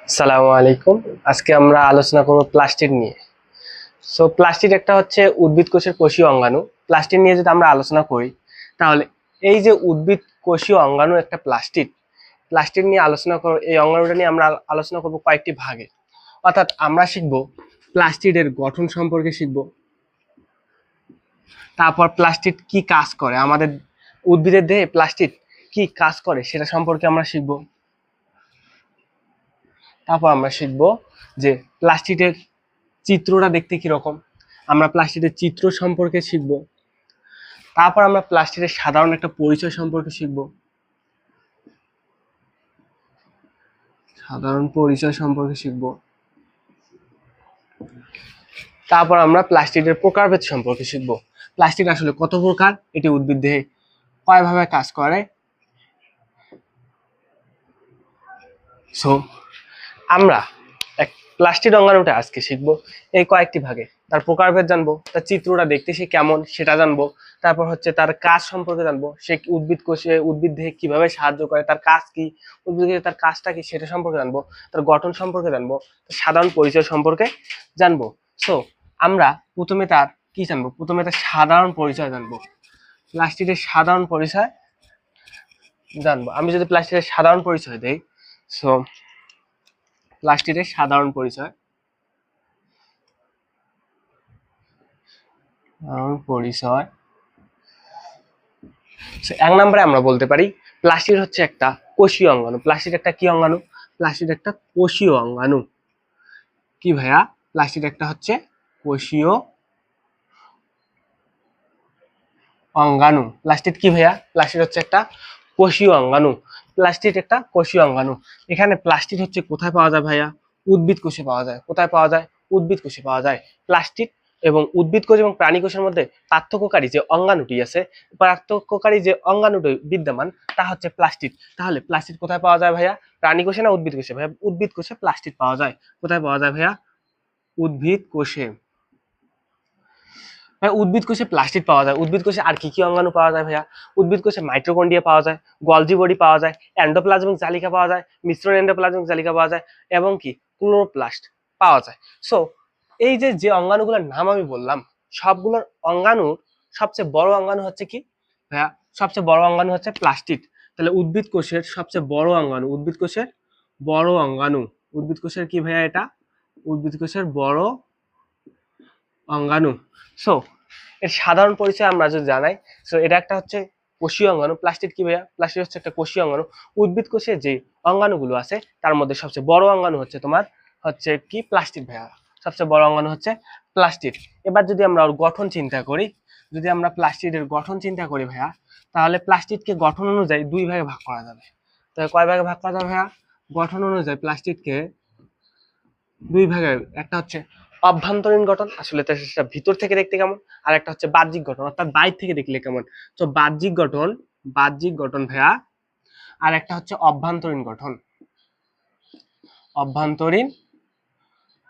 আসসালামু আলাইকুম। আজকে আমরা আলোচনা করব প্লাস্টিড নিয়ে। প্লাস্টিড একটা হচ্ছে উদ্ভিদ কোষের কোষীয় অঙ্গাণু। প্লাস্টিড নিয়ে যদি আমরা আলোচনা করি, তাহলে এই যে উদ্ভিদ কোষীয় অঙ্গাণু একটা প্লাস্টিড, প্লাস্টিড নিয়ে আলোচনা করব। এই অঙ্গাণুটা নিয়ে আমরা আলোচনা করব কয়েকটি ভাগে। অর্থাৎ আমরা শিখব প্লাস্টিডের গঠন সম্পর্কে শিখব, তারপর প্লাস্টিড কি কাজ করে, আমাদের উদ্ভিদের দেহে প্লাস্টিড কি কাজ করে সেটা সম্পর্কে আমরা শিখব। তারপর আমরা শিখব যে প্লাস্টিডের চিত্রটা দেখতে কিরকম, আমরা প্লাস্টিকের চিত্র সম্পর্কে শিখব। তারপর আমরা প্লাস্টিকের সাধারণ একটা পরিচয় সম্পর্কে শিখব, সাধারণ পরিচয় সম্পর্কে শিখব। তারপর আমরা প্লাস্টিকের প্রকারভেদ সম্পর্কে শিখব, প্লাস্টিক আসলে কত প্রকার, এটি উদ্ভিদ দেহে কয়ভাবে কাজ করে। সো আমরা এক প্লাস্টিক অঙ্গাণুটা আজকে শিখবো এই কয়েকটি ভাগে। তার প্রকারভেদ জানবো, তার চিত্রটা দেখতে সে কেমন সেটা জানবো, তারপর হচ্ছে তার কাজ সম্পর্কে জানবো, সে উদ্ভিদ কোষে উদ্ভিদ দেহে কিভাবে সাহায্য করে, তার কাজ কি, উদ্ভিদের তার কাজটা কি সেটা সম্পর্কে জানবো, তার গঠন সম্পর্কে জানবো, তার সাধারণ পরিচয় সম্পর্কে জানবো। সো আমরা প্রথমে তার কি জানবো, প্রথমে তার সাধারণ পরিচয় জানবো, প্লাস্টিকের সাধারণ পরিচয় জানবো। আমি যদি প্লাস্টিকের সাধারণ পরিচয় দেই, সো প্লাস্টিকের সাধারণ পরিচয় পরিচয় এক নম্বরে আমরা বলতে পারি প্লাস্টিড হচ্ছে একটা কোষীয় অঙ্গাণু। প্লাস্টিড একটা কি অঙ্গাণু? প্লাস্টিড একটা কোষীয় অঙ্গাণু। কি ভাইয়া? প্লাস্টিড একটা হচ্ছে কোষীয় অঙ্গাণু। প্লাস্টিড কি ভাইয়া? প্লাস্টিড হচ্ছে একটা কোষীয় অঙ্গাণু। প্লাস্টিড একটা কোষীয় অঙ্গাণু। এখানে প্লাস্টিড হচ্ছে কোথায় পাওয়া যায় ভাইয়া? উদ্ভিদ কোষে পাওয়া যায়। কোথায় পাওয়া যায়? উদ্ভিদ কোষে পাওয়া যায়। প্লাস্টিড এবং উদ্ভিদ কোষ এবং প্রাণী কোষের মধ্যে পার্থক্যকারী যে অঙ্গাণুটি আছে, পার্থক্যকারী যে অঙ্গাণুটি বিদ্যমান তা হচ্ছে প্লাস্টিড। তাহলে প্লাস্টিড কোথায় পাওয়া যায় ভাইয়া? প্রাণী কোষে না উদ্ভিদ কোষে? ভাইয়া উদ্ভিদ কোষে প্লাস্টিড পাওয়া যায়। কোথায় পাওয়া যায় ভাইয়া? উদ্ভিদ কোষে। ভাই উদ্ভিদ কোষে প্লাস্টিড পাওয়া যায়। উদ্ভিদ কোষে আর কি কি অঙ্গাণু পাওয়া যায় ভাইয়া? উদ্ভিদ কোষে মাইটোকন্ড্রিয়া পাওয়া যায়, গলজি বডি পাওয়া যায়, এন্ডোপ্লাজমিক জালিকা পাওয়া যায়, মিশ্রণ এন্ডোপ্লাজমিক জালিকা পাওয়া যায় এবং কি ক্লোরোপ্লাস্ট পাওয়া যায়। সো এই যে যে অঙ্গাণুগুলোর নাম আমি বললাম, সবগুলোর অঙ্গাণুর সবচেয়ে বড় অঙ্গাণু হচ্ছে কি ভাইয়া? সবচেয়ে বড় অঙ্গাণু হচ্ছে প্লাস্টিড। তাহলে উদ্ভিদ কোষের সবচেয়ে বড় অঙ্গাণু, উদ্ভিদ কোষের বড় অঙ্গাণু, উদ্ভিদ কোষের কি ভাইয়া এটা? উদ্ভিদ কোষের বড় অঙ্গাণু। সো এর সাধারণ পরিচয় আমরা যদি জানাই, সো এটা একটা হচ্ছে কোষীয় অঙ্গাণু। প্লাস্টিড কি ভাইয়া? প্লাস্টিড হচ্ছে একটা কোষীয় অঙ্গাণু। উদ্ভিদ কোষে যে অঙ্গাণুগুলো আছে তার মধ্যে সবচেয়ে বড় অঙ্গাণু হচ্ছে তোমার হচ্ছে কি প্লাস্টিড ভাইয়া। সবচেয়ে বড় অঙ্গাণু হচ্ছে প্লাস্টিড। এবার যদি আমরা ওর গঠন চিন্তা করি, যদি আমরা প্লাস্টিডের গঠন চিন্তা করি ভাইয়া, তাহলে প্লাস্টিডকে গঠন অনুযায়ী দুই ভাগে ভাগ করা যাবে। তাহলে কয় ভাগে ভাগ করা যাবে ভাইয়া? গঠন অনুযায়ী প্লাস্টিডকে দুই ভাগে। একটা হচ্ছে অভ্যন্তরীণ গঠন, আসলে সেটা ভিতর থেকে দেখতে কেমন, আর একটা হচ্ছে বাহ্যিক গঠন, অর্থাৎ বাইরে থেকে দেখলে কেমন। তো বাহ্যিক গঠন, বাহ্যিক গঠন ভাইয়া, আর একটা হচ্ছে অভ্যন্তরীণ গঠন, অভ্যন্তরীণ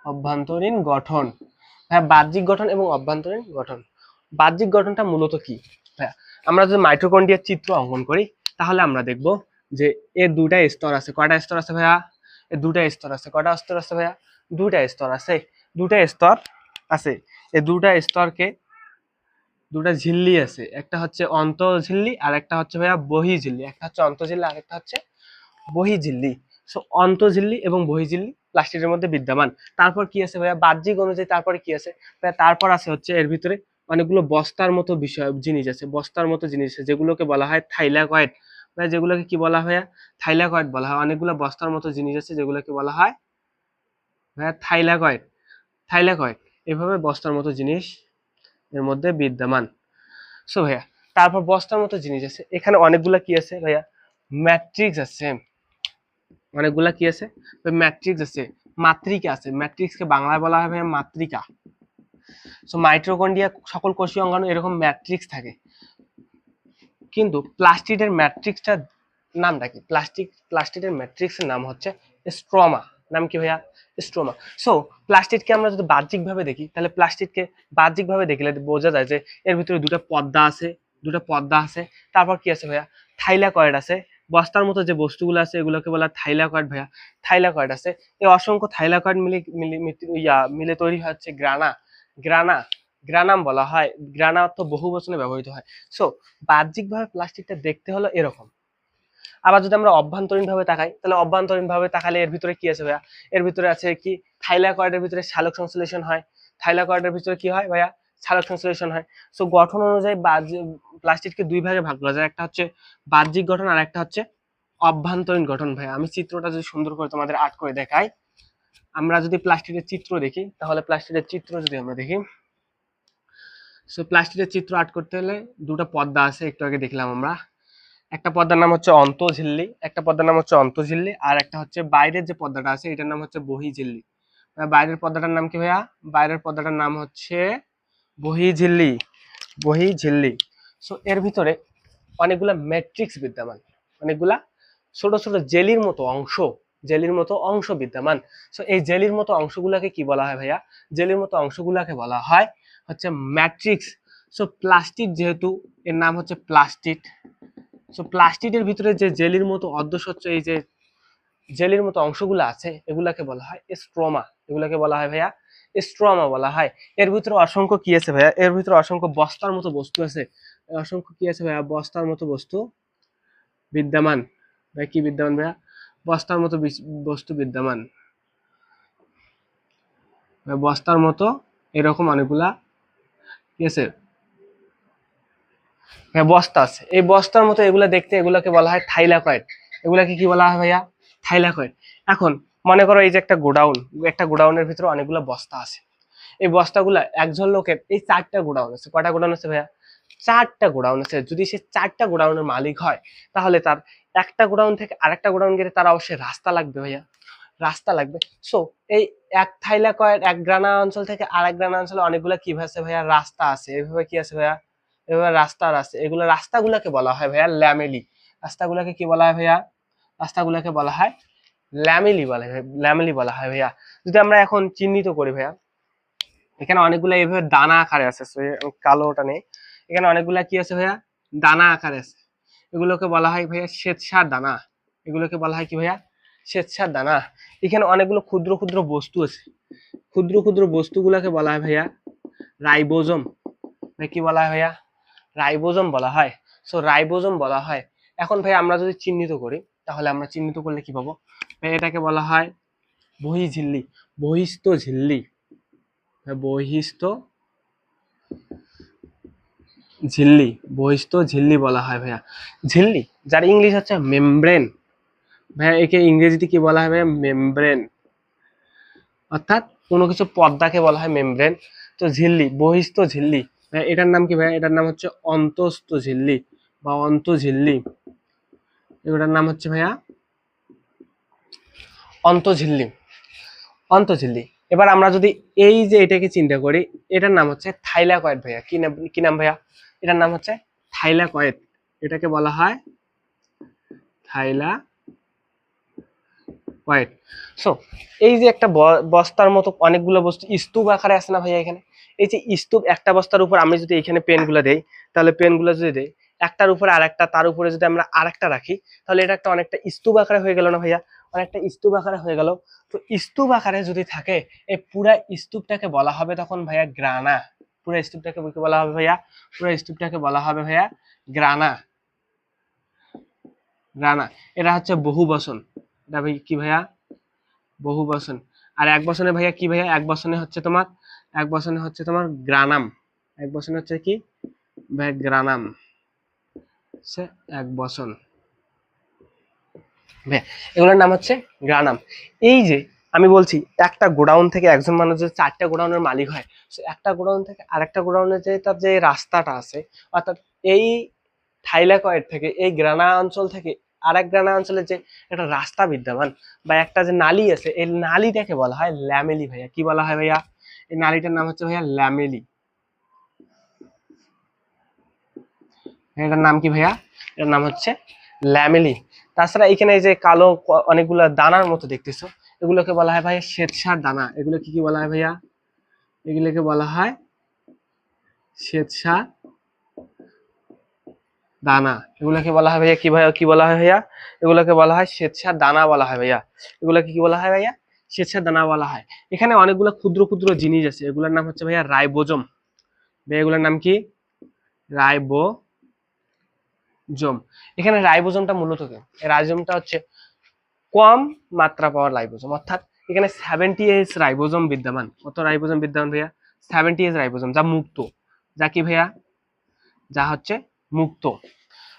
অভ্যন্তরীণ গঠন। হ্যাঁ, বাহ্যিক গঠন এবং অভ্যন্তরীণ গঠন। বাহ্যিক গঠনটা মূলত কি ভাইয়া? আমরা যদি মাইটোকন্ড্রিয়ার চিত্র অঙ্কন করি, তাহলে আমরা দেখব যে এর দুটা স্তর আছে। কয়টা স্তর আছে ভাইয়া? এর দুটা স্তর আছে। কয়টা স্তর আছে ভাইয়া? দুটা স্তর আছে। দুটা স্তর আছে। এই দুটা স্তরকে দুটা ঝিল্লি আছে, একটা হচ্ছে অন্তঃঝিল্লি আর একটা হচ্ছে ভাইয়া বহিঃঝিল্লি। একটা হচ্ছে অন্তঃঝিল্লি আর একটা হচ্ছে বহিঃঝিল্লি। সো অন্তঃঝিল্লি এবং বহিঃঝিল্লি প্লাস্টিকের মধ্যে বিদ্যমান। তারপর কি আছে ভাইয়া? বাহ্যিক অনুযায়ী তারপরে কি আছে ভাইয়া? তারপর আছে হচ্ছে এর ভিতরে অনেকগুলো বস্তার মতো বিষয় জিনিস আছে, বস্তার মতো জিনিস আছে, যেগুলোকে বলা হয় থাইলাকয়েড। ভাইয়া যেগুলোকে কি বলা হয় ভাইয়া? থাইলাকয়েড বলা হয়। অনেকগুলো বস্তার মতো জিনিস আছে যেগুলোকে বলা হয় ভাইয়া থাইলাকয়েড। থাইলাকয়েড এভাবে বস্তার মতো জিনিস এর মধ্যে বিদ্যমান। সো ভাইয়া তারপর বস্তার মতো জিনিস আছে, এখানে অনেকগুলা কি আছে ভাইয়া? ম্যাট্রিক্স আছে। অনেকগুলা কি আছে? ম্যাট্রিক্স আছে, মাতৃকা আছে। ম্যাট্রিক্সকে বাংলায় বলা হয় ভাইয়া মাতৃকা। সো মাইটোকন্ড্রিয়া সকল কোষীয় অঙ্গাণু এরকম ম্যাট্রিক্স থাকে। কিন্তু প্লাস্টিডের ম্যাট্রিক্সটার নামটা কি? প্লাস্টিডের ম্যাট্রিক্সের নাম হচ্ছে স্ট্রোমা। নাম কি ভাইয়া? স্ট্রোমা। সো প্লাস্টিডকে আমরা যদি বাহ্যিকভাবে দেখি, তাহলে প্লাস্টিডকে বাহ্যিকভাবে দেখলে বোঝা যায় যে এর ভিতরে দুটো পর্দা আছে, দুটো পর্দা আছে। তারপর কি আছে ভাইয়া? থাইলাকয়েড আছে। বস্তার মতো যে বস্তুগুলো আছে এগুলোকে বলা হয় থাইলাকয়েড ভাইয়া। থাইলাকয়েড আছে, এই অসংখ্য থাইলাকয়েড মিলে মিলে মিলে তৈরি হচ্ছে গ্রানা। গ্রানা গ্রানাম বলা হয়। গ্রানা অর্থ বহু বচনে ব্যবহৃত হয়। সো বাহ্যিকভাবে প্লাস্টিকটা দেখতে হলো এরকম। আবার যদি আমরা অভ্যন্তরীণ ভাবে তাকাই, তাহলে অভ্যন্তরীণ ভাবে তাকালে এর ভিতরে কি আছে ভাইয়া? এর ভিতরে আছে কি থাইলাকয়েডের ভিতরে সালোক সংশ্লেষণ হয়। থাইলাকয়েডের ভিতরে কি হয় ভাইয়া? সালোক সংশ্লেষণ হয়। সো গঠন অনুযায়ী প্লাস্টিককে দুই ভাগে ভাগ করা যায়, একটা হচ্ছে বাহ্যিক গঠন আর একটা হচ্ছে অভ্যন্তরীণ গঠন। ভাইয়া আমি চিত্রটা যদি সুন্দর করে তোমাদের আর্ট করে দেখাই, আমরা যদি প্লাস্টিকের চিত্র দেখি, তাহলে প্লাস্টিকের চিত্র যদি আমরা দেখি, সো প্লাস্টিকের চিত্র আর্ট করতে হলে দুটো পর্দা আছে, একটু আগে দেখলাম আমরা। একটা পর্দার নাম হচ্ছে অন্তঃঝিল্লি, একটা পর্দার নাম হচ্ছে অন্তঃঝিল্লি, আর একটা হচ্ছে বাইরের যে পর্দাটা আছে এটার নাম হচ্ছে বহিঃঝিল্লি। বাইরের পর্দাটার নাম কি ভাইয়া? বাইরের পর্দাটার নাম হচ্ছে বহিঃঝিল্লি। বহিঃঝিল্লি। সো এর ভিতরে অনেকগুলা ম্যাট্রিক্স বিদ্যমান, অনেকগুলা ছোট ছোট জেলির মতো অংশ, জেলির মতো অংশ বিদ্যমান। সো এই জেলির মতো অংশগুলাকে কি বলা হয় ভাইয়া? জেলির মতো অংশগুলাকে বলা হয় হচ্ছে ম্যাট্রিক্স। সো প্লাস্টিক, যেহেতু এর নাম হচ্ছে প্লাস্টিক, সো প্লাস্টিকের ভিতরে যে জেলির মতো অর্ধস্বচ্ছ এই যে জেলির মতো অংশগুলো আছে এগুলাকে বলা হয় স্ট্রোমা। এগুলাকে বলা হয় ভাইয়া স্ট্রোমা বলা হয়। এর ভিতরে অসংখ্য কি আছে ভাইয়া? এর ভিতরে অসংখ্য বস্তার মতো বস্তু আছে। অসংখ্য কি আছে ভাইয়া? বস্তার মতো বস্তু বিদ্যমান। ভাই কি বিদ্যমান ভাইয়া? বস্তার মতো বস্তু বিদ্যমান। বস্তার মতো এরকম অনেকগুলা কি আছে? বস্তা আছে। এই বস্তার মতো এগুলা দেখতে, এগুলাকে বলা হয় থাইলাকয়েড। এগুলাকে কি বলা হয় ভাইয়া? থাইলাকয়েড। এখন মনে করো এই যে একটা গোডাউন, একটা গোডাউনের ভিতরে অনেকগুলো বস্তা আছে। এই বস্তাগুলা একজন লোকের, এই 4টা গোডাউন আছে। কয়টা গোডাউন আছে ভাইয়া? 4টা গোডাউন আছে। যদি সে 4টা গোডাউনের মালিক হয়, তাহলে তার একটা গোডাউন থেকে আরেকটা গোডাউন গেলে তার অবশ্যই রাস্তা লাগবে ভাইয়া, রাস্তা লাগবে। সো এই এক থাইলাকয়েড এক গ্রানা অঞ্চল থেকে আরেক গ্রানা অঞ্চলে অনেকগুলা কি আছে ভাইয়া? রাস্তা আছে। এইভাবে কি আছে ভাইয়া? এভাবে রাস্তা আছে। এগুলো রাস্তাগুলাকে বলা হয় ভাইয়া ল্যামেলি। রাস্তাগুলাকে কি বলা হয় ভাইয়া? রাস্তাগুলাকে বলা হয় ল্যামেলি বলা হয়, ল্যামেলি বলা হয় ভাইয়া। যদি আমরা এখন চিহ্নিত করি ভাইয়া, এখানে অনেকগুলা এইভাবে দানা আকারে আছে। কালোটা নেই, এখানে অনেকগুলা কি আছে ভাইয়া? দানা আকারে আছে। এগুলোকে বলা হয় ভাইয়া শ্বেতসার দানা। এগুলোকে বলা হয় কি ভাইয়া? শ্বেতসার দানা। এখানে অনেকগুলো ক্ষুদ্র ক্ষুদ্র বস্তু আছে। ক্ষুদ্র ক্ষুদ্র বস্তুগুলাকে বলা হয় ভাইয়া রাইবোজোম। ভাই কি বলা হয় ভাইয়া? রাইবোজোম বলা হয়। সো রাইবোজোম বলা হয়। এখন ভাই আমরা যদি চিহ্নিত করি, তাহলে আমরা চিহ্নিত করলে কি পাবো ভাই? এটাকে বলা হয় বহিঃঝিল্লি, বহিস্থ ঝিল্লি। বহিস্থ ঝিল্লি, বহিস্থ ঝিল্লি বলা হয় ভাইয়া। ঝিল্লি যার ইংলিশ হচ্ছে মেমব্রেন। ভাইয়া একে ইংরেজিতে কি বলা হয় ভাইয়া? মেমব্রেন। অর্থাৎ কোনো কিছু পর্দাকে বলা হয় মেমব্রেন। তো ঝিল্লি, বহিস্থ ঝিল্লি, এটার নাম কি ভাইয়া? এটার নাম হচ্ছে অন্তঃস্থ ঝিল্লি বা অন্তঃঝিল্লি। এটার নাম হচ্ছে ভাইয়া অন্তঃঝিল্লি, অন্তঃঝিল্লি। এবার আমরা যদি এই যে এটাকে চিন্তা করি, এটার নাম হচ্ছে থাইলাকয়েড ভাইয়া। কি নাম, কি নাম ভাইয়া? এটার নাম হচ্ছে থাইলাকয়েড। এটাকে বলা হয় থাইলাকয়েড। সো এই যে একটা বস্তার মতো অনেকগুলো বস্তু স্তূপ আকারে আছে না ভাইয়া? এখানে এই যে স্তূপ, একটা বস্তার উপর আমি যদি এখানে পেনগুলো দেই, তাহলে পেনগুলো যদি দেই একটার উপরে আরেকটা, তার উপরে যদি আমরা আরেকটা রাখি, তাহলে এটা একটা অনেকটা স্তূপ আকারে হয়ে গেল না ভাইয়া? অনেকটা স্তূপ আকারে হয়ে গেল। তো স্তূপ আকারে যদি থাকে, এই পুরা স্তূপটাকে বলা হবে তখন ভাইয়া গ্রানা। পুরো স্তূপটাকে কি বলা হবে ভাইয়া? পুরো স্তূপটাকে বলা হবে ভাইয়া গ্রানা। গ্রানা। এটা হচ্ছে বহু বচন। এটা ভাই কি ভাইয়া? বহু বচন। আর এক বচনে ভাইয়া কি ভাইয়া? এক বচনে হচ্ছে তোমার, এক বচনে হচ্ছে তোমার গ্রানাম। এক বচনে হচ্ছে কি ভাই? গ্রানাম। সে এক বচন। এগুলোর নাম হচ্ছে গ্রানাম। এই যে আমি বলছি একটা গোডাউন থেকে একজন মানুষ যদি 4টা গোডাউনের মালিক হয়, একটা গোডাউন থেকে আরেকটা গোডাউনে যে তার যে রাস্তাটা আছে, অর্থাৎ এই থাইলাকয়েড থেকে এই গ্রানা অঞ্চল থেকে আরেক গ্রানা অঞ্চলে যে একটা রাস্তা বিদ্যমান বা একটা যে নালী আছে, এই নালীটাকে বলা হয় ল্যামেলি ভাইয়া। কি বলা হয় ভাইয়া? এই নালীটার নাম হচ্ছে ভাইয়া ল্যামেলি। এটার নাম কি ভাইয়া? এটার নাম হচ্ছে ল্যামেলি। তাছাড়া এখানে এই যে কালো অনেকগুলো দানার মতো দেখতেছো, এগুলোকে বলা হয় ভাইয়া শ্বেতসার দানা। এগুলো কি কি বলা হয় ভাইয়া? এগুলোকে বলা হয় শ্বেতসার দানা। এগুলোকে বলা হয় ভাইয়া কি ভাইয়া, কি বলা হয় ভাইয়া, এগুলোকে বলা হয় শ্বেতসার দানা বলা হয় ভাইয়া। এগুলোকে কি বলা হয় ভাইয়া, শ্বেতসার দানা বলা হয়। এখানে অনেকগুলো ক্ষুদ্র ক্ষুদ্র জিনিস আছে, এগুলোর নাম হচ্ছে ভাইয়া রাইবোজোম। ভাইয়া এগুলোর নাম কি, রাইবোজোম। এখানে রাইবোজোমটা মূলত কি, রাইবোজোমটা হচ্ছে কম মাত্রা পাওয়ার রাইবোজোম, অর্থাৎ এখানে 70 রাইবোজোম বিদ্যমান। কত রাইবোজোম বিদ্যমান ভাইয়া, 70 রাইবোজোম, যা মুক্ত, যা কি ভাইয়া, যা হচ্ছে মুক্ত।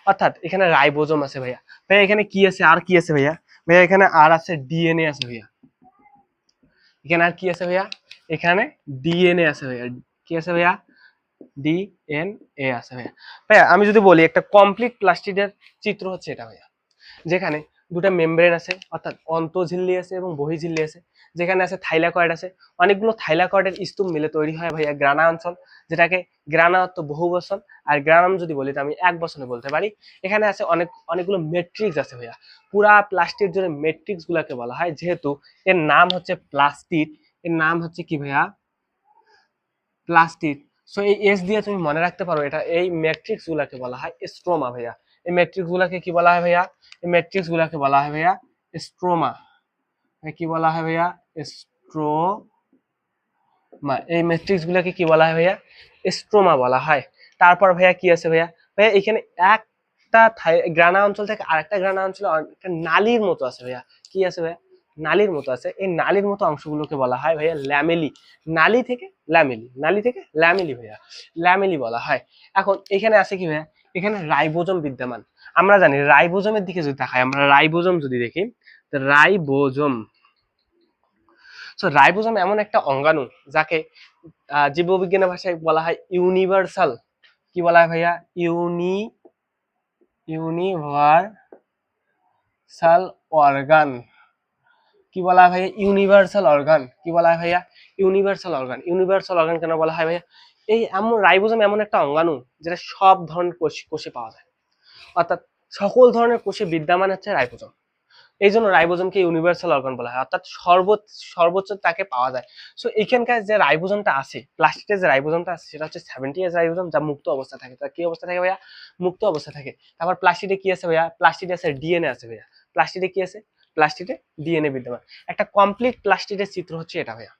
অর্থাৎ এখানে রাইবোজোম আছে ভাইয়া। ভাইয়া এখানে কি আছে, আর কি আছে ভাইয়া, ভাইয়া এখানে আর আছে ডিএনএ আছে ভাইয়া। এখানে আর কি আছে ভাইয়া, এখানে ডিএনএ আছে ভাইয়া। কি আছে ভাইয়া, ডিএনএ আছে ভাইয়া। ভাইয়া আমি যদি বলি একটা কমপ্লিট প্লাস্টিডের চিত্র হচ্ছে এটা ভাইয়া, যেখানে দুটা মেমব্রেন আছে, অর্থাৎ অন্তঃঝিল্লি আছে এবং বহিঃঝিল্লি আছে, যেখানে আছে থাইলাকয়েড আছে। অনেকগুলো থাইলাকয়েডের স্তূপ মিলে তৈরি হয় ভাইয়া গ্রানা অঞ্চল, যেটাকে গ্রানা অর্থ বহু বচন, আর গ্রানাম যদি বলি তো আমি এক বচনে বলতে পারি। এখানে আছে অনেকগুলো মেট্রিক্স আছে ভাইয়া। পুরা প্লাস্টিড জুড়ে মেট্রিক্স গুলাকে বলা হয়, যেহেতু এর নাম হচ্ছে প্লাস্টিড, এর নাম হচ্ছে কি ভাইয়া, প্লাস্টিড। সো এই এস দিয়ে তুমি মনে রাখতে পারো, এটা এই ম্যাট্রিক্স গুলাকে বলা হয় স্ট্রোমা ভাইয়া। এই ম্যাট্রিক্স গুলাকে কি বলা হয় ভাইয়া, এই ম্যাট্রিক্স গুলাকে বলা হয় ভাইয়া স্ট্রোমা। কি বলা হয় ভাইয়া, স্ট্রোমা। এই ম্যাট্রিক্স গুলাকে কি বলা হয় ভাইয়া, স্ট্রোমা বলা হয়। তারপর ভাইয়া কি আছে ভাইয়া, ভাইয়া এখানে একটা গ্রানা অঞ্চল থেকে আরেকটা গ্রানা অঞ্চলে একটা নালীর মতো আছে ভাইয়া। কি আছে ভাইয়া, নালীর মতো আছে। এই নালীর মতো অংশগুলোকে বলা হয় ভাইয়া ল্যামেলি। নালী থেকে ল্যামেলি, নালী থেকে ল্যামেলি ভাইয়া, ল্যামেলি বলা হয়। এখন এখানে আছে কি ভাইয়া, এখানে রাইবোজোম বিদ্যমান। আমরা জানি রাইবোজোমের দিকে যদি তাকাই, আমরা রাইবোজোম যদি দেখি, রাইবোজোম, সো রাইবোজোম এমন একটা অঙ্গাণু যাকে জীববিজ্ঞানের ভাষায় বলা হয় ইউনিভার্সাল, কি বলা হয় ভাইয়া, ইউনিভার্সাল অর্গান। কি বলা হয় ভাইয়া, ইউনিভার্সাল অর্গান। কি বলা হয় ভাইয়া, ইউনিভার্সাল অর্গান। ইউনিভার্সাল অর্গান কেন বলা হয় ভাইয়া, এই এমন রাইবোজোম এমন একটা অঙ্গাণু যেটা সব ধরনের কোষে পাওয়া যায়, অর্থাৎ সকল ধরনের কোষে বিদ্যমান হচ্ছে রাইবোজোম। এই জন্য রাইবোজোমকে ইউনিভার্সাল অর্গান বলা হয়, অর্থাৎ সর্বোচ্চ তাকে পাওয়া যায়। সো এখানকার যে রাইবোজোমটা আছে, প্লাস্টিকের যে রাইবোজোমটা আছে, সেটা হচ্ছে 70 রাইবোজোম, যা মুক্ত অবস্থা থাকে। তার কি অবস্থা থাকে ভাইয়া, মুক্ত অবস্থা থাকে। তারপর প্লাস্টিডে কি আছে ভাইয়া, প্লাস্টিডে আছে ডিএনএ আছে ভাইয়া। প্লাস্টিডে কি আছে, প্লাস্টিডে ডিএনএ বিদ্যমান। একটা কমপ্লিট প্লাস্টিডের চিত্র হচ্ছে এটা ভাইয়া।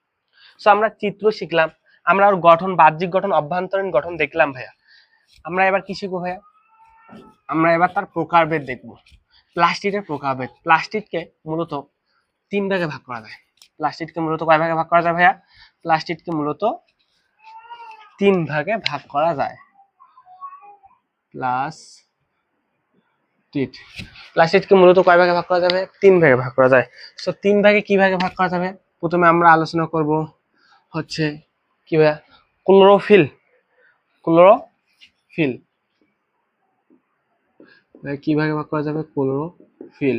সো আমরা চিত্র শিখলাম, আমরা ওর গঠন, বাহ্যিক গঠন, অভ্যন্তরীণ গঠন দেখলাম ভাইয়া। আমরা এবার কি শিখবো ভাইয়া, আমরা এবার তার প্রকারভেদ দেখবো। প্লাস্টিডের প্রকারভেদ। প্লাস্টিডকে মূলত 3 ভাগে ভাগ করা যায়। প্লাস্টিডকে মূলত কয় ভাগে ভাগ করা যায় ভাইয়া, প্লাস্টিডকে মূলত 3 ভাগে ভাগ করা যায়। প্লাস্টিডকে মূলত কয় ভাগে ভাগ করা যাবে, 3 ভাগে ভাগ করা যায়। সো 3 ভাগে কি ভাগে ভাগ করা যাবে, প্রথমে আমরা আলোচনা করব হচ্ছে কি ভাইয়া, ক্লোরোফিল। ক্লোরোফিল কি ভাগে ভাগ করা যাবে, ক্লোরোফিল।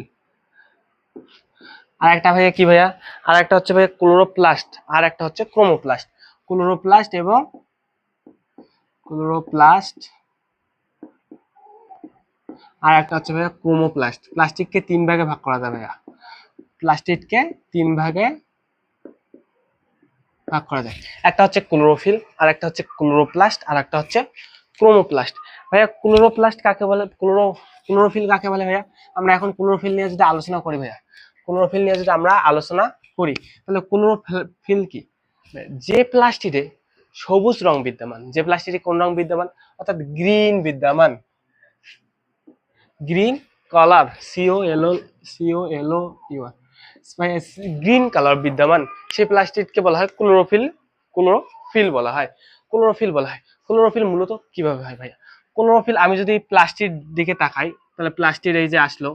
আর একটা ভাইয়া কি ভাইয়া, আর একটা হচ্ছে ভাইয়া ক্লোরোপ্লাস্ট, আর একটা হচ্ছে ক্রোমোপ্লাস্ট। ক্লোরোপ্লাস্ট এবং ক্লোরোপ্লাস্ট, আর একটা হচ্ছে ভাইয়া ক্রোমোপ্লাস্ট। প্লাস্টিককে 3 ভাগে ভাগ করা যাবে ভাইয়া, প্লাস্টিককে 3 ভাগে ভাগ করা যায়। একটা হচ্ছে ক্লোরোফিল, আর একটা হচ্ছে ক্লোরোপ্লাস্ট, আর একটা হচ্ছে ক্রোমোপ্লাস্ট। ভাইয়া ক্লোরোপ্লাস্ট কাকে বলে, ক্লোরোফিল কাকে বলে ভাইয়া, আমরা এখন ক্লোরোফিল নিয়ে যদি আলোচনা করি ভাইয়া, ক্লোরোফিল নিয়ে যদি আমরা আলোচনা করি, তাহলে ক্লোরোফিল কি, যে প্লাস্টিডে সবুজ রং বিদ্যমান, যে প্লাস্টিডে কোন রং বিদ্যমান, অর্থাৎ গ্রিন বিদ্যমান, green colour, COLO green colour বিদ্যমান, সেই প্লাস্টিডকে বলা হয় ক্লোরোফিল। ক্লোরোফিল বলা হয়, ক্লোরোফিল বলা হয়। ক্লোরোফিল মূলত কিভাবে হয় ভাইয়া, ক্লোরোফিল আমি যদি প্লাস্টিড দিকে তাকাই, তাহলে প্লাস্টিড এই যে আসলো,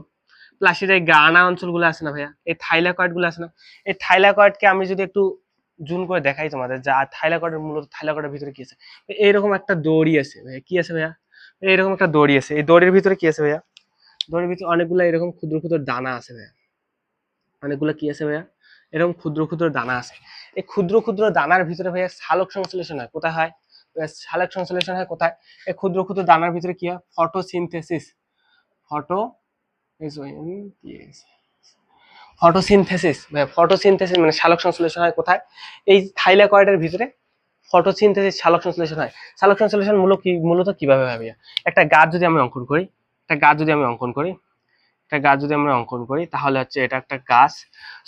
প্লাস্টিডের গ্রানা অঞ্চলগুলো আছে না ভাইয়া, এই থাইলাকয়েড গুলো আছে না, এই থাইলাকয়েডকে আমি যদি একটু জুম করে দেখাই তোমাদের, যা থাইলাকয়েডের মূলত থাইলাকয়েডের ভিতরে কি আছে, এইরকম একটা দড়ি আছে ভাইয়া। কি আছে ভাইয়া, এইরকম একটা দড়ি আছে। এই দড়ির ভিতরে কি আছে ভাইয়া, দড়ির ভিতরে অনেকগুলো এরকম ক্ষুদ্র ক্ষুদ্র দানা আছে ভাইয়া। অনেকগুলো কি আছে ভাইয়া, এরকম ক্ষুদ্র ক্ষুদ্র দানা আছে। এই ক্ষুদ্র ক্ষুদ্র দানার ভিতরে ভাইয়া সালোক সংশ্লেষণ হয়। কোথায় হয়, সালোক সংশ্লেষণ হয় কোথায়, এই ক্ষুদ্র ক্ষুদ্র দানার ভিতরে কি হয়, ফটোসিনথেসিস। ফটোসিনথেসিস মানে সালোক সংশ্লেষণ হয় কোথায়, এই থাইলাকয়েডের ভিতরে ফটোসিনথেসিস, সালোক সংশ্লেষণ হয়। সালোক সংশ্লেষণ মূলত কিভাবে হয় ভাইয়া? একটা গাছ যদি আমি অঙ্কন করি, তাহলে হচ্ছে এটা একটা গাছ।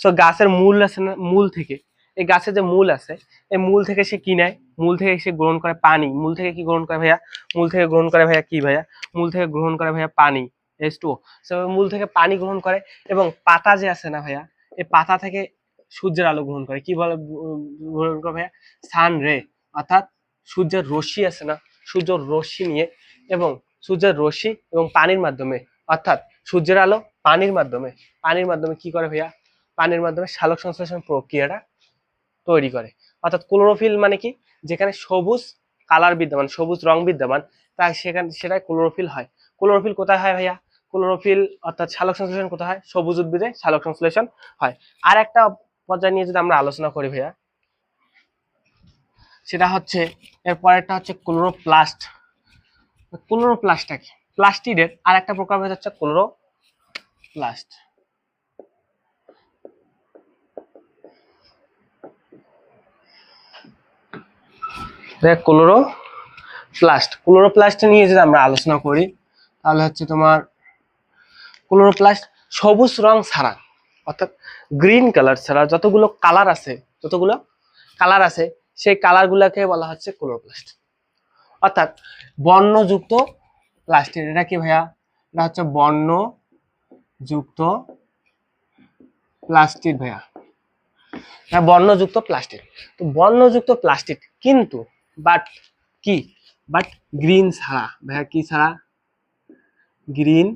সো গাছের মূল আছে না, মূল থেকে, এই গাছের যে মূল আছে, এই মূল থেকে সে কি নেয়? মূল থেকে সে গ্রহণ করে পানি। মূল থেকে কি গ্রহণ করে ভাইয়া? মূল থেকে গ্রহণ করে ভাইয়া কি ভাইয়া? মূল থেকে গ্রহণ করে ভাইয়া পানি, H2O। মূল থেকে পানি গ্রহণ করে, এবং পাতা যে আছে না ভাইয়া, এই পাতা থেকে সূর্যের আলো গ্রহণ করে। কি বলে গ্রহণ করে ভাইয়া? সান রে, অর্থাৎ সূর্যের রশ্মি আছে না, সূর্যের রশ্মি নিয়ে, এবং সূর্যের রশ্মি এবং পানির মাধ্যমে, অর্থাৎ সূর্যের আলো পানির মাধ্যমে কি করে ভাইয়া? পানির মাধ্যমে সালোক সংশ্লেষণ প্রক্রিয়াটা তৈরি করে। অর্থাৎ ক্লোরোফিল মানে কি? যেখানে সবুজ কালার বিদ্যমান, সবুজ রং বিদ্যমান, তাই সেটাই ক্লোরোফিল হয়। ক্লোরোফিল কোথায় হয় ভাইয়া? ক্লোরোফিল অর্থাৎ সালোক সংশ্লেষণ কোথায় হয়? সবুজ উদ্ভিদে সালোক সংশ্লেষণ হয়। আর একটা পর্যায় নিয়ে যদি আমরা আলোচনা করি ভাইয়া, সেটা হচ্ছে, এর পরেরটা হচ্ছে ক্লোরোপ্লাস্ট। ক্লোরোপ্লাস্টটা কি? প্লাস্টিডের আর একটা প্রকার হচ্ছে ক্লোরোপ্লাস্ট। ক্লোরোপ্লাস্ট নিয়ে যদি আমরা আলোচনা করি, তাহলে হচ্ছে তোমার ক্লোরোপ্লাস্ট সবুজ রং ছাড়া, অর্থাৎ গ্রিন কালার ছাড়া যতগুলো কালার আছে সেই কালার গুলাকে বলা হচ্ছে ক্লোরোপ্লাস্ট। অর্থাৎ বর্ণযুক্ত প্লাস্টিড। এটা কি ভাইয়া? এটা হচ্ছে বর্ণযুক্ত প্লাস্টিড ভাইয়া, বর্ণযুক্ত প্লাস্টিড। তো বর্ণযুক্ত প্লাস্টিড, কিন্তু বাট গ্রিন ছাড়া ভাইয়া। কি ছাড়া? গ্রিন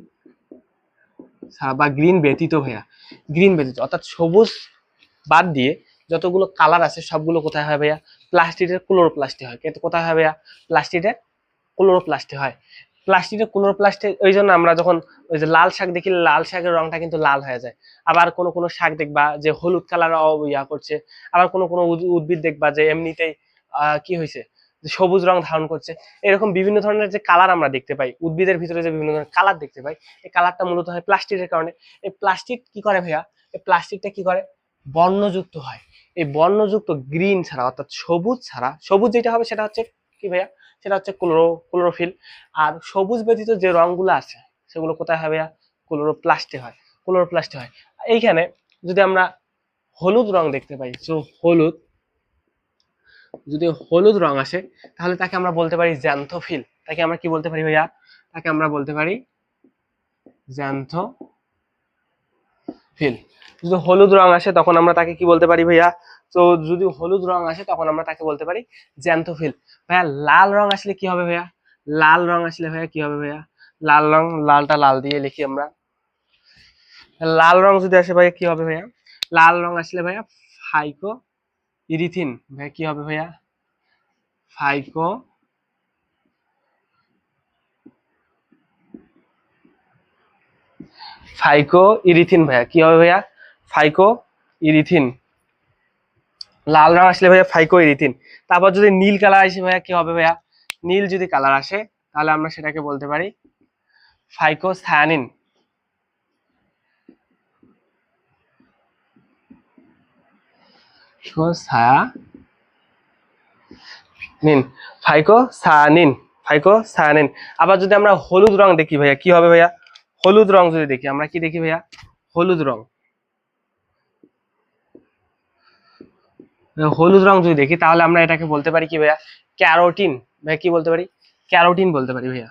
ছাড়া বা গ্রিন ব্যতীত ভাইয়া, গ্রিন ব্যতীত, অর্থাৎ সবুজ বাদ দিয়ে যতগুলো কালার আছে সবগুলো কোথায় হয় ভাইয়া? প্লাস্টিডের ক্লোরোপ্লাস্টে হয়। কিন্তু কোথায় হয় ভাইয়া? প্লাস্টিডের ক্লোরোপ্লাস্টে হয়। প্লাস্টিডের ক্লোরোপ্লাস্টে, ওই জন্য আমরা যখন ওই যে লাল শাক দেখি, লাল শাকের রংটা কিন্তু লাল হয়ে যায়। আবার কোনো শাক দেখবা যে হলুদ কালার করছে, আবার কোনো উদ্ভিদ দেখবা যে এমনিতেই কি হয়েছে, সবুজ রং ধারণ করছে। এরকম বিভিন্ন ধরনের যে কালার আমরা দেখতে পাই, উদ্ভিদের ভিতরে যে বিভিন্ন ধরনের কালার দেখতে পাই, এই কালারটা মূলত হয় প্লাস্টিকের কারণে। এই প্লাস্টিক কি করে ভাইয়া? এই প্লাস্টিকটা কি করে? বর্ণযুক্ত হয়। এই বর্ণযুক্ত গ্রিন ছাড়া, অর্থাৎ সবুজ ছাড়া, সবুজ যেটা হবে সেটা হচ্ছে কি ভাইয়া? সেটা হচ্ছে ক্লোরোফিল। আর সবুজ ব্যতীত যে রংগুলো আছে সেগুলো কোথায় হবে? ক্লোরোপ্লাস্টে হয়। এইখানে যদি আমরা হলুদ রং দেখতে পাই, তো যদি হলুদ রং আসে, তাহলে তাকে আমরা বলতে পারি জ্যান্থোফিল। তাকে আমরা কি বলতে পারি ভাইয়া? তাকে আমরা বলতে পারি জ্যান্থোফিল। যদি হলুদ রং আসে তখন আমরা তাকে কি বলতে পারি ভাইয়া? তো যদি হলুদ রং আসে তখন আমরা তাকে বলতে পারি জ্যান্থোফিল। ভাইয়া লাল রং আসলে কি হবে ভাইয়া? লালটা লাল দিয়ে লিখি আমরা। লাল রং যদি আসে ভাইয়া কি হবে ভাইয়া? লাল রং আসলে ভাইয়া ফাইকো ইরিথিন। ভাইয়া কি হবে ভাইয়া? ফাইকো ইরিথিন। ভাইয়া কি হবে ভাইয়া? ফাইকো ইরিথিন। লাল রং আসলে ভাইয়া ফাইকো ইরিথিন। তারপর যদি নীল কালার আসে ভাইয়া কি হবে ভাইয়া? নীল যদি কালার আসে তাহলে আমরা সেটাকে বলতে পারি ফাইকোসায়ানিন। ফাইকোসায়ানিন। আবার যদি আমরা হলুদ রং দেখি ভাইয়া কি হবে ভাইয়া? হলুদ রং যদি দেখি আমরা কি দেখি ভাইয়া? হলুদ রং যদি দেখি তাহলে আমরা এটাকে বলতে পারি কি ভাইয়া? ক্যারোটিন। ভাইয়া কি বলতে পারি? ক্যারোটিন বলতে পারি ভাইয়া।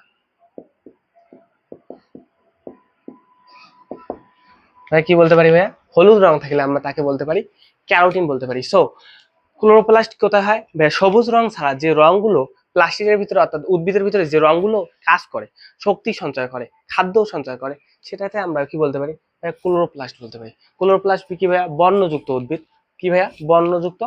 কি বলতে পারি ভাইয়া? হলুদ রং থাকলে আমরা তাকে বলতে পারি ক্যারোটিন বলতে পারি। সো ক্লোরোপ্লাস্ট কোথায় হয়? সবুজ রং ছাড়া যে রংগুলো প্লাস্টিকের ভিতরে, অর্থাৎ উদ্ভিদের ভিতরে যে রংগুলো কাজ করে, শক্তি সঞ্চয় করে, খাদ্য সঞ্চয় করে, সেটাতে আমরা কি বলতে পারি? ক্লোরোপ্লাস্ট বলতে পারি। ক্লোরোপ্লাস্ট কি ভাইয়া? বর্ণযুক্ত উদ্ভিদ। কি ভাইয়া? বর্ণযুক্ত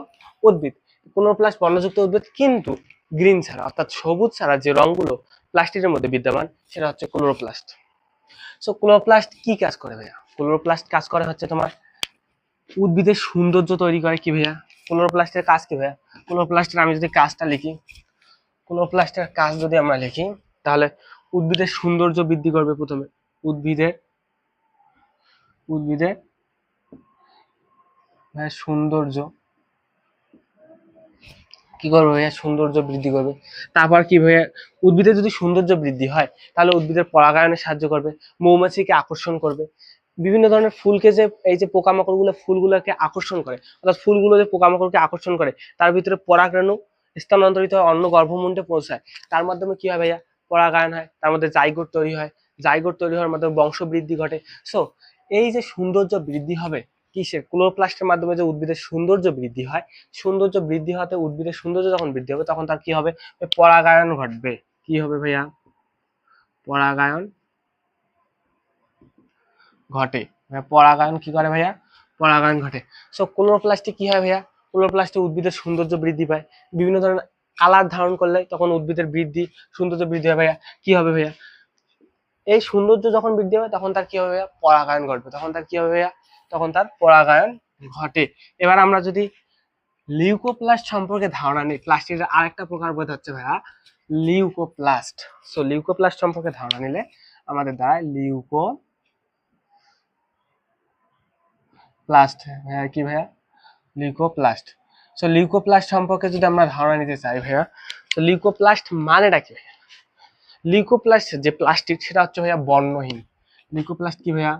উদ্ভিদ। ক্লোরোপ্লাস্ট বর্ণযুক্ত উদ্ভিদ, কিন্তু গ্রিন ছাড়া, অর্থাৎ সবুজ ছাড়া যে রংগুলো প্লাস্টিকের মধ্যে বিদ্যমান, সেটা হচ্ছে ক্লোরোপ্লাস্ট। সো ক্লোরোপ্লাস্ট কি কাজ করে ভাইয়া? ক্লোরোপ্লাস্ট কাজ করে হচ্ছে তোমার উদ্ভিদের সৌন্দর্য তৈরি করে। কি ভাইয়া? ক্লোরোপ্লাস্টের কাজ কি ভাইয়া? ক্লোরোপ্লাস্টের আমি যদি কাজটা লিখি, ক্লোরোপ্লাস্টের কাজ যদি আমরা লিখি, তাহলে উদ্ভিদের সৌন্দর্য বৃদ্ধি করবে। প্রথমে উদ্ভিদের সৌন্দর্য কি করবে ভাইয়া, সৌন্দর্য বৃদ্ধি করবে। তারপর কি ভাইয়া, উদ্ভিদের যদি সৌন্দর্য বৃদ্ধি হয় তাহলে উদ্ভিদের পরাগায়নে সাহায্য করবে, মৌমাছিকে আকর্ষণ করবে। বিভিন্ন ধরনের ফুলকে যে এই যে পোকামাকড় গুলো ফুলগুলোকে আকর্ষণ করে, অর্থাৎ ফুলগুলো যে পোকামাকড়কে আকর্ষণ করে তার ভিতরে পরাগরেণু স্থানান্তরিত হয়, অন্য গর্ভমুণ্ডে পৌঁছায়। তার মাধ্যমে কি হয় ভাইয়া, পরাগায়ন হয়, তার মধ্যে জাইগোট তৈরি হয়, জাইগোট তৈরি হওয়ার মাধ্যমে বংশ বৃদ্ধি ঘটে। সো এই যে সৌন্দর্য বৃদ্ধি হবে কিসের, ক্লোরোপ্লাস্টের মাধ্যমে যে উদ্ভিদের সৌন্দর্য বৃদ্ধি হয়, সৌন্দর্য বৃদ্ধি হতে উদ্ভিদের সৌন্দর্য যখন বৃদ্ধি হবে তখন তার কি হবে, পরাগায়ন ঘটবে। কি হবে ভাইয়া, পরাগায়ন ঘটে। পরাগায়ন কি করে ভাইয়া, পরাগায়ন ঘটে। সো ক্লোরোপ্লাস্টে কি হয় ভাইয়া, ক্লোরোপ্লাস্টে উদ্ভিদের সৌন্দর্য বৃদ্ধি পায়, বিভিন্ন ধরনের কালার ধারণ করলে তখন উদ্ভিদের বৃদ্ধি সৌন্দর্য বৃদ্ধি হয় ভাইয়া। কি হবে ভাইয়া, এই সৌন্দর্য যখন বৃদ্ধি হবে তখন তার কি হবে ভাইয়া, পরাগায়ন ঘটবে, তখন তার কি হবে ভাইয়া, তখন তার পরাগায়ন ঘটে। এবার আমরা যদি লিউকোপ্লাস্ট সম্পর্কে ধারণা নিই, প্লাস্টিকের আরেকটা প্রকার বোধ হচ্ছে ভাইয়া লিউকোপ্লাস্ট। সো লিউকোপ্লাস্ট সম্পর্কে ধারণা নিলে আমাদের দ্বারা লিউকোপ্লাস্ট ভাইয়া, কি ভাইয়া, লিউকোপ্লাস্ট। সো লিউকোপ্লাস্ট সম্পর্কে যদি আমরা ধারণা নিতে চাই ভাইয়া, তো লিউকোপ্লাস্ট মানেটা কি ভাইয়া, লিউকোপ্লাস্ট যে প্লাস্টিক সেটা হচ্ছে ভাইয়া বর্ণহীন। লিউকোপ্লাস্ট কি ভাইয়া,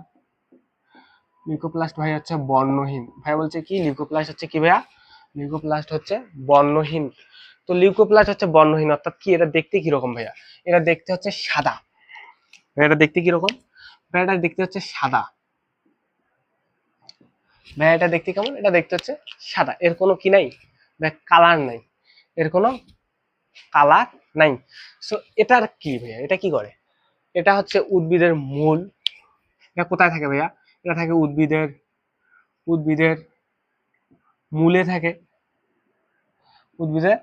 লিউকোপ্লাস্ট ভাই হচ্ছে বর্ণহীন। ভাই বলছে কি লিউকোপ্লাস্ট হচ্ছে কি ভাইয়া, লিউকোপ্লাস্ট হচ্ছে বর্ণহীন। তো লিউকোপ্লাস্ট হচ্ছে বর্ণহীন অর্থাৎ কি, এটা দেখতে কিরকম ভাইয়া, এটা দেখতে হচ্ছে সাদা। এটা দেখতে কিরকম ভাইয়া, এটা দেখতে হচ্ছে সাদা। ভাইয়া এটা দেখতে কেমন, এটা দেখতে হচ্ছে সাদা, এর কোনো কি নাই ভাই, কালার নাই, এর কোনো কালার নাই। সো এটার কি ভাইয়া, এটা কি করে, এটা হচ্ছে উদ্ভিদের মূল। এটা কোথায় থাকে ভাইয়া, এটা থাকে উদ্ভিদের উদ্ভিদের মূলে থাকে, উদ্ভিদের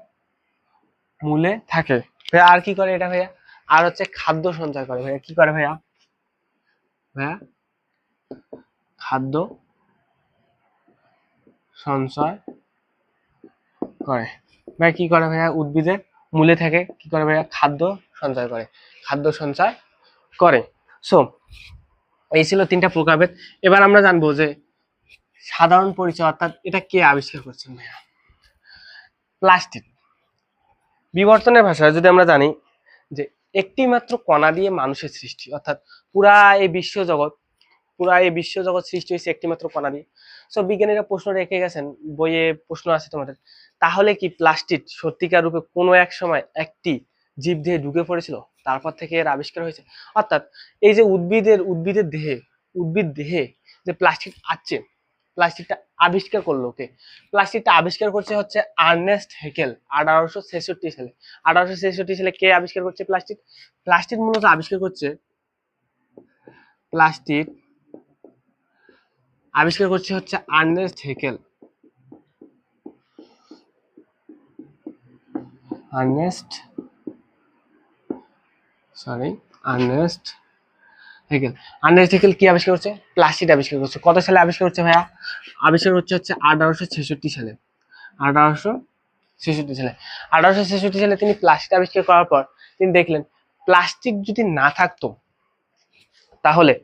মূলে থাকে ভাইয়া। আর কি করে এটা ভাইয়া, আর হচ্ছে খাদ্য সঞ্চয় করে ভাইয়া। কি করে ভাইয়া, ভাইয়া খাদ্য সঞ্চয় করে। ভাইয়া কি করে ভাইয়া, উদ্ভিদের মূলে থাকে, কি করে ভাইয়া, খাদ্য সঞ্চয় করে, খাদ্য সঞ্চয় করে। সো এই ছিল তিনটা প্রকারভেদ। এবার আমরা জানবো যে সাধারণ পরিচয়, অর্থাৎ এটা কে আবিষ্কার করছেন ভাইয়া, প্লাস্টিক। বিবর্তনের ভাষায় যদি আমরা জানি যে একটি মাত্র কণা দিয়ে মানুষের সৃষ্টি, অর্থাৎ পুরা এই বিশ্বজগৎ, পুরা এই বিশ্বজগৎ সৃষ্টি হয়েছে একটি মাত্র কণা দিয়ে। সো বিজ্ঞানীরা প্রশ্ন রেখে গেছেন, বইয়ে প্রশ্ন আছে তোমাদের, তাহলে কি প্লাস্টিক সত্যিকার রূপে কোনো এক সময় একটি জীবদেহে ঢুকে পড়েছিল, তারপর থেকে এর আবিষ্কার হয়েছে? অর্থাৎ এই যে উদ্ভিদের দেহে, উদ্ভিদ দেহে যে প্লাস্টিক আছে, প্লাস্টিকটা আবিষ্কার করলো কে, প্লাস্টিকটা আবিষ্কার করছে হচ্ছে আর্নেস্ট হেকেল 1866 সালে। 1866 সালে কে আবিষ্কার করছে প্লাস্টিক, প্লাস্টিক মূলত আবিষ্কার করছে, প্লাস্টিক আবিষ্কার করছে হচ্ছে Ernest Haeckel. Ernest Ernest Haeckel. Ernest Haeckel কি আবিষ্কার করছে, প্লাস্টিক আবিষ্কার করছে। কত সালে আবিষ্কার করছে ভাইয়া, আবিষ্কার করছে হচ্ছে 1866 সালে। 1866 সালে, 1866 সালে তিনি প্লাস্টিক আবিষ্কার করার পর তিনি দেখলেন প্লাস্টিক যদি না থাকতো, তাহলে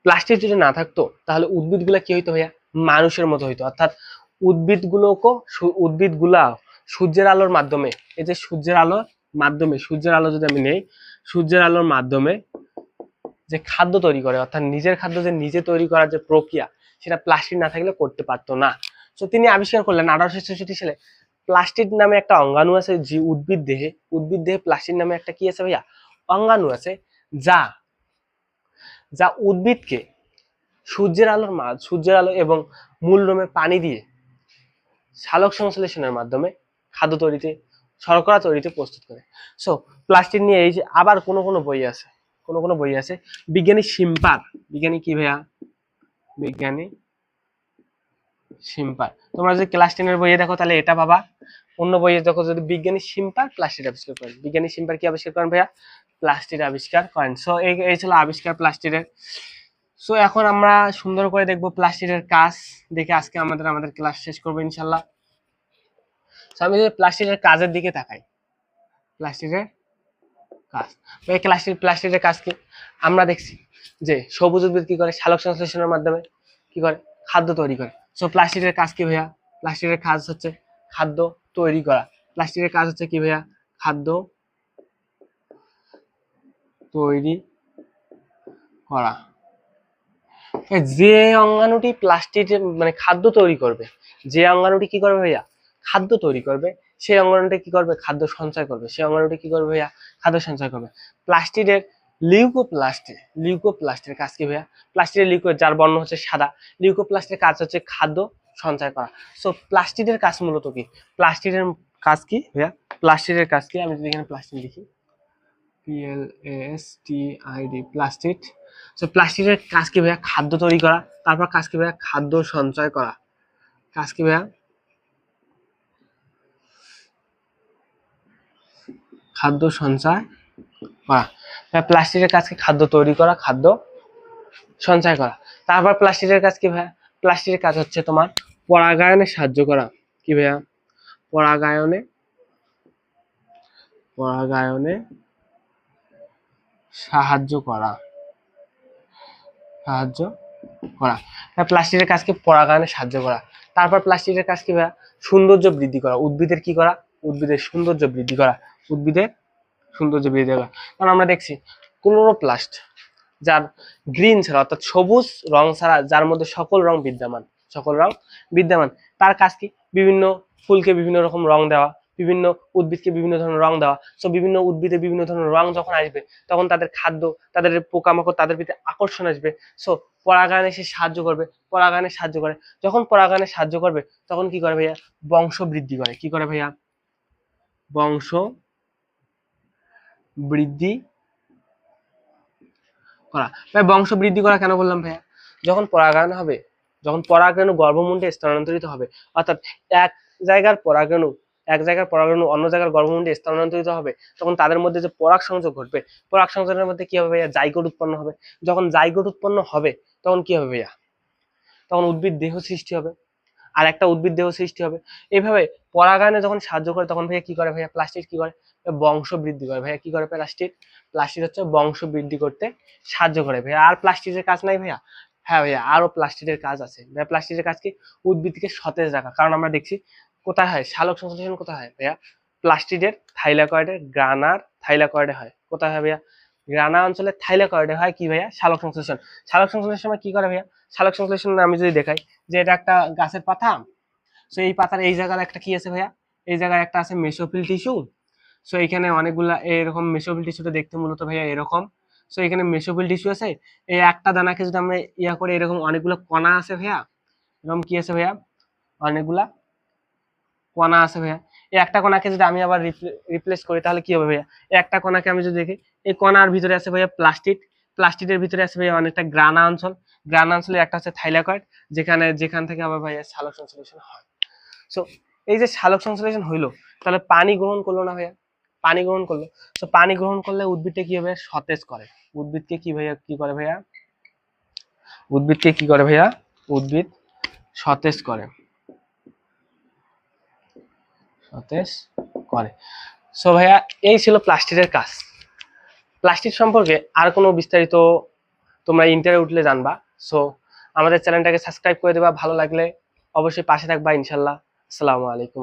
প্লাস্টিক যদি না থাকতো তাহলে উদ্ভিদগুলা কি হইতো ভাইয়া, মানুষের মতো হইতো। অর্থাৎ উদ্ভিদগুলা সূর্যের আলোর মাধ্যমে, এই যে সূর্যের আলোর মাধ্যমে, সূর্যের আলো যদি আমি নেই, সূর্যের আলোর মাধ্যমে যে খাদ্য তৈরি করে, অর্থাৎ নিজের খাদ্য যে নিজে তৈরি করার যে প্রক্রিয়া, সেটা প্লাস্টিক না থাকলে করতে পারতো না। তো তিনি আবিষ্কার করলেন 1866 সালে প্লাস্টিক নামে একটা অঙ্গাণু আছে, যে উদ্ভিদ দেহে প্লাস্টিক নামে একটা কি আছে ভাইয়া, অঙ্গাণু আছে, যা যা উদ্ভিদকে সূর্যের আলো এবং মূল রোমে পানি দিয়ে সালোক সংশ্লেষণের মাধ্যমে খাদ্য তৈরিতে, শর্করা তৈরিতে প্রস্তুত করে। সো প্লাস্টিক নিয়ে এই যে আবার কোনো বই আছে বিজ্ঞানী শিম্পার, বিজ্ঞানী কি ভাইয়া, বিজ্ঞানী শিম্পার। তোমরা যদি ক্লাস 10 এর বইয়ে দেখো তাহলে এটা পাবা, অন্য বইয়ে দেখো যদি বিজ্ঞানী শিম্পার প্লাস্টিক আবিষ্কার করেন। বিজ্ঞানী শিম্পার কি আবিষ্কার করেন ভাইয়া, প্লাস্টিক আবিষ্কার করেন। সো এই ছিল আবিষ্কার প্লাস্টিকের। সো এখন আমরা সুন্দর করে দেখবো প্লাস্টিকের কাজ দেখে আজকে আমাদের ক্লাস শেষ করবো ইনশাল্লাহ। সো আমি যদি প্লাস্টিকের কাজের দিকে তাকাই, প্লাস্টিকের কাজ, প্লাস্টিকের কাজ কি, আমরা দেখছি যে সবুজ উদ্ভিদ কি করে, সালোক সংশ্লেষণের মাধ্যমে কি করে, খাদ্য তৈরি করে। সো প্লাস্টিকের কাজ কি ভাইয়া, প্লাস্টিকের কাজ হচ্ছে খাদ্য তৈরি করা। প্লাস্টিকের কাজ হচ্ছে কি ভাইয়া, খাদ্য তৈরি করা। যে অঙ্গাণুটি প্লাস্টিক মানে খাদ্য তৈরি করবে, যে অঙ্গাণুটি কি করবে ভাইয়া, খাদ্য তৈরি করবে, সেই অঙ্গাণুটি কি করবে, খাদ্য সঞ্চয় করবে, সেই অঙ্গাণুটি কি করবে ভাইয়া, খাদ্য সঞ্চয় করবে। প্লাস্টিডের লিউকোপ্লাস্টের কাজ কি ভাইয়া, প্লাস্টিডের লিউকো যার বর্ণ হচ্ছে সাদা, লিউকোপ্লাস্টের কাজ হচ্ছে খাদ্য সঞ্চয় করা। সো প্লাস্টিডের কাজ মূলত কি, প্লাস্টিডের কাজ কি ভাইয়া, প্লাস্টিডের কাজ কি, আমি যদি এখানে প্লাস্টিড লিখি PLASTID প্লাস্টিড। সো প্লাস্টিকের কাজ কি ভাইয়া, খাদ্য তৈরি করা। তারপর কাজ কি ভাইয়া, খাদ্য সঞ্চয় করা। কাজ কি ভাইয়া, খাদ্য সঞ্চয় করা। প্লাস্টিকের কাজ কি, খাদ্য তৈরি করা, খাদ্য সঞ্চয় করা। তারপর প্লাস্টিকের কাজ কি ভাইয়া, প্লাস্টিকের কাজ হচ্ছে তোমার পরাগায়নে সাহায্য করা। কি ভাইয়া, পরাগায়নে পরাগায়নে সাহায্য করা, সাহায্য করা। প্লাস্টিকের কাজ কি, পরাগায়নে সাহায্য করা। তারপর প্লাস্টিকের কাজ কি ভাইয়া, সৌন্দর্য বৃদ্ধি করা। উদ্ভিদের কি করা, উদ্ভিদের সৌন্দর্য বৃদ্ধি করা, উদ্ভিদের সৌন্দর্য বৃদ্ধি করা। কারণ আমরা দেখছি ক্লোরোপ্লাস্ট, যার গ্রিন ছাড়া অর্থাৎ সবুজ রং ছাড়া, যার মধ্যে সকল রং বিদ্যমান, সকল রং বিদ্যমান, তার কাজ কি, বিভিন্ন ফুলকে বিভিন্ন রকম রং দেওয়া, বিভিন্ন উদ্ভিদকে বিভিন্ন ধরনের রং দেওয়া। সো বিভিন্ন উদ্ভিদে বিভিন্ন ধরনের রং যখন আসবে, তখন তাদের খাদ্য, তাদের পোকামাকড়, তাদের প্রতি আকর্ষণ আসবে। সো পরাগায়নে সে সাহায্য করবে, পরাগায়নে সাহায্য করে। যখন পরাগায়নে সাহায্য করবে, তখন কি করে ভাইয়া, বংশ বৃদ্ধি করে। কি করে ভাইয়া, বংশ বৃদ্ধি করা। ভাই বংশ বৃদ্ধি করা কেন বললাম ভাইয়া, যখন পরাগায়ন হবে, যখন পরাগরেণু গর্ভমুণ্ডে স্থানান্তরিত হবে, অর্থাৎ এক জায়গার পরাগরেণু অন্য জায়গার গর্ভমুণ্ডে স্থানান্তরিত হবে, তখন তাদের মধ্যে যে পরাগ সংযোগ ঘটবে, পরাগ সংযোগের মধ্যে কি হবে ভাইয়া, জাইগোট উৎপন্ন হবে। যখন জাইগোট উৎপন্ন হবে, তখন কি হবে ভাইয়া, তখন উদ্ভিদ দেহ সৃষ্টি হবে, আর একটা উদ্ভিদ দেহ সৃষ্টি হবে। এইভাবে পরাগায়নে যখন সাহায্য করে, তখন ভাইয়া কি করে ভাইয়া, প্লাস্টিক কি করে, বংশ বৃদ্ধি করে। ভাইয়া কি করে প্লাস্টিক, প্লাস্টিক হচ্ছে বংশ বৃদ্ধি করতে সাহায্য করে ভাইয়া। আর প্লাস্টিকের কাজ নাই ভাইয়া, হ্যাঁ ভাইয়া আরো প্লাস্টিকের কাজ আছে ভাইয়া। প্লাস্টিকের কাজ কি, উদ্ভিদকে সতেজ রাখা। কারণ আমরা দেখছি কোথায় হয়, সালোক সংশ্লেষণ কোথায় হয় ভাইয়া, প্লাস্টিডের থাইলাকয়েডের গ্রানার থাইলাকয়েডে হয়। কোথায় হয় ভাইয়া, গ্রানা অঞ্চলের থাইলাকয়েডে হয় কি ভাইয়া, সালোক সংশ্লেষণ। সালোক সংশ্লেষণের সময় কি করে ভাইয়া, সালোক সংশ্লেষণ আমি যদি দেখাই যে এটা একটা গাছের পাতা, সো এই পাতার এই জায়গার একটা কি আছে ভাইয়া, এই জায়গায় একটা আছে মেসোফিল টিস্যু। সো এখানে অনেকগুলা এরকম মেসোফিল টিস্যুটা দেখতে মূলত ভাইয়া এরকম। সো এখানে মেসোফিল টিস্যু আছে, এই একটা দানাকে যদি আমরা ইয়া করে, এরকম অনেকগুলো কণা আছে ভাইয়া, এরকম কি আছে ভাইয়া, অনেকগুলা কণা আছে ভাইয়া। এই একটা কণাকে যদি আমি আবার রিপ্লেস করি, তাহলে কি হবে ভাইয়া, এই একটা কণাকে আমি যদি দেখি, এই কণার ভিতরে আছে ভাইয়া প্লাস্টিড, প্লাস্টিডের ভিতরে আছে ভাইয়া অনেকটা গ্রানা অঞ্চল, গ্রানা অঞ্চলে একটা হচ্ছে থাইলাকয়েড, যেখান থেকে আবার ভাইয়া সালোক সংশ্লেষণ হয়। সো এই যে সালোক সংশ্লেষণ হইলো, তাহলে পানি গ্রহণ করলো না ভাইয়া, পানি গ্রহণ করলো। সো পানি গ্রহণ করলে উদ্ভিদকে কি হবে, সতেজ করে। উদ্ভিদকে কি ভাইয়া, কি করে ভাইয়া, উদ্ভিদকে কি করে ভাইয়া, উদ্ভিদ সতেজ করে, সতেজ করে। সো ভাইয়া এই ছিল প্লাস্টিকের কাজ। প্লাস্টিক সম্পর্কে আর কোনো বিস্তারিত তোমরা ইন্টারে উঠলে জানবা। সো আমাদের চ্যানেলটাকে সাবস্ক্রাইব করে দেবা, ভালো লাগলে অবশ্যই পাশে থাকবা ইনশাল্লাহ। আসসালামু আলাইকুম।